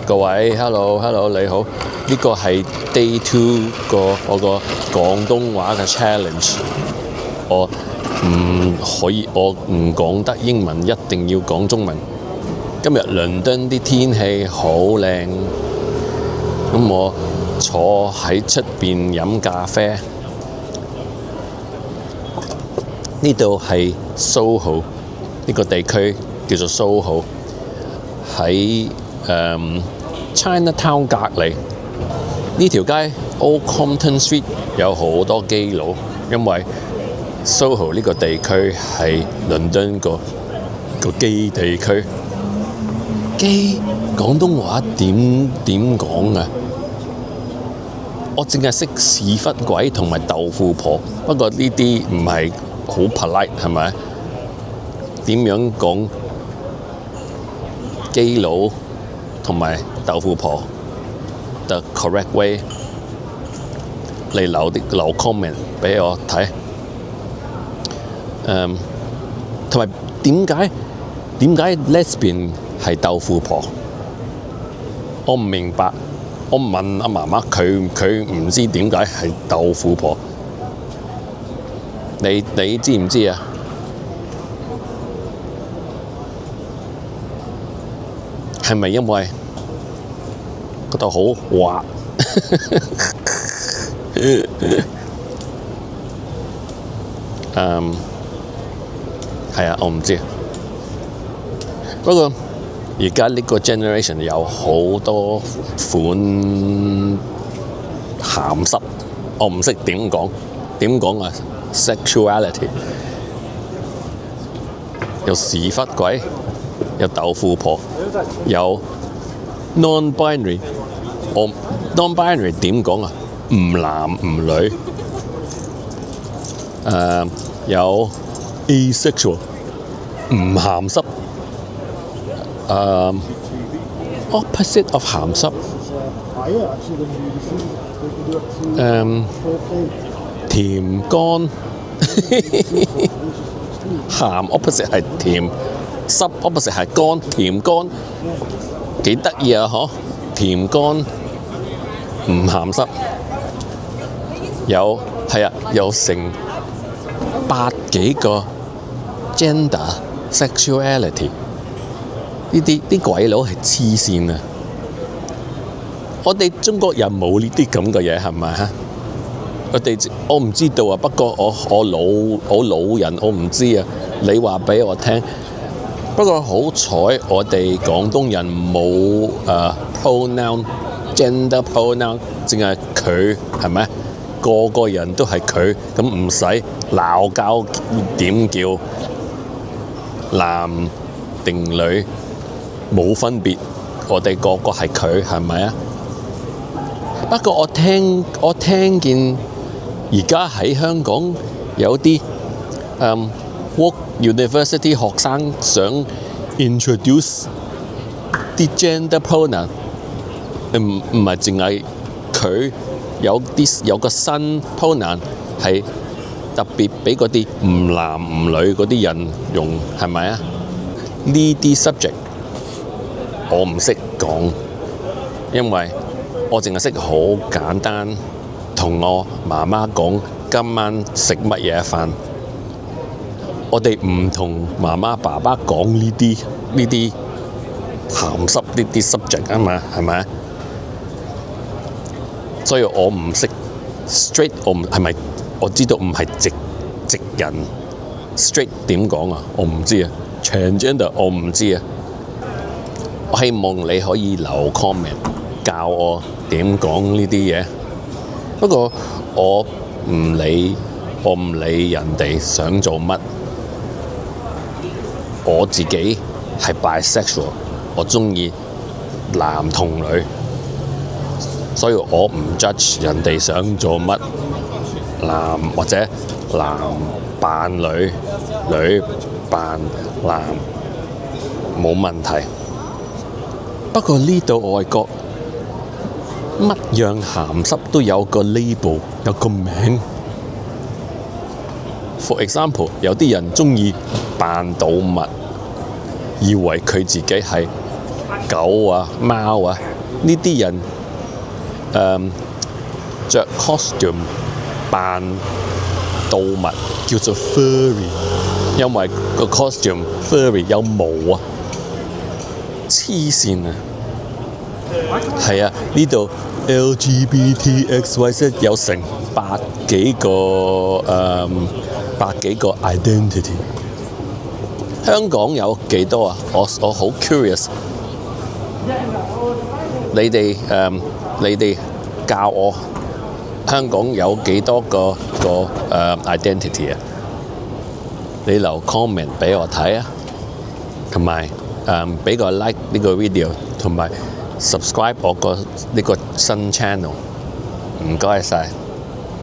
各位 hello 你好，呢個係 Day 2我個廣東話嘅 challenge。我唔講得英文，一定要講中文。今日倫敦啲天氣好靚，咁我坐喺出邊飲咖啡。呢度係 Soho， 呢個地區叫做 Soho， 喺Chinatown 隔離。呢條街 Old Compton Street 有好多基佬，因為 Soho 呢個地區係倫敦個基地區。基廣東話點講啊？我淨係識屎忽鬼同埋豆腐婆，不過呢啲唔係好 polite 係咪？點樣講基佬同埋豆腐婆 the correct way？ 你留 comment 俾我睇。同埋點解 lesbian 係豆腐婆？我唔明白。我問阿媽媽，佢唔知點解係豆腐婆。你知唔知啊？係咪因為嗰度好滑？係啊，我唔知。不過而家呢個 generation 有好多款鹹濕，我唔識點講啊 sexuality。有屎忽鬼，有豆腐婆，有 non-binary。我 non-binary 點講啊？唔男唔女。有 asexual， 唔鹹濕。opposite of 鹹濕。甜乾。鹹 opposite 係甜，濕 opposite 係乾，甜乾幾得意啊！嗬，甜乾唔鹹濕。有成百幾個 gender sexuality。呢啲鬼佬係黐線啊！我哋中國人冇呢啲咁嘅嘢係咪啊？我唔知道啊，不過我老人我唔知啊，你話俾我聽。不過好彩我哋廣東人冇pronoun gender pronoun， 淨係佢係咪？個個人都係佢，咁唔使鬧交點叫男定女冇分別，我哋個個係佢係咪啊？不過我聽見而家喺香港有啲Woke University 學生想 introduce 啲 gender pronoun， 唔係淨係佢，有個新 pronoun 係特別俾嗰啲唔男唔女嗰啲人用係咪啊？呢啲 subject 我唔識講，因為我淨係識好簡單同我媽媽講今晚食乜嘢飯。我哋唔同媽媽爸爸講呢啲鹹濕呢啲 subject 啊嘛，係咪？所以我唔識 straight， 我知道唔係直人 straight 點講啊？我唔知啊。transgender 我唔知啊。我希望你可以留 comment 教我點講呢啲嘢。不過我唔理人哋想做乜，我自己係 bisexual， 我中意男同女，所以我唔 judge 人哋想做乜，男或者男扮女，女扮男冇問題。不過呢度外國乜樣鹹濕都有個 label， 有個名。For example， 有啲人中意扮動物，以為佢自己係狗啊、貓啊，呢啲人着 costume 扮動物叫做 furry， 因為個 costume furry 有毛啊，黐線啊！係啊，呢度 LGBTXYZ 有成百幾個identity。香港有幾多啊？我好 curious。你哋教我香港有幾多個identity 啊？你留 comment 俾我睇啊，同埋俾個 like 呢個 video， 同埋 subscribe 我個呢個新 channel。唔該晒。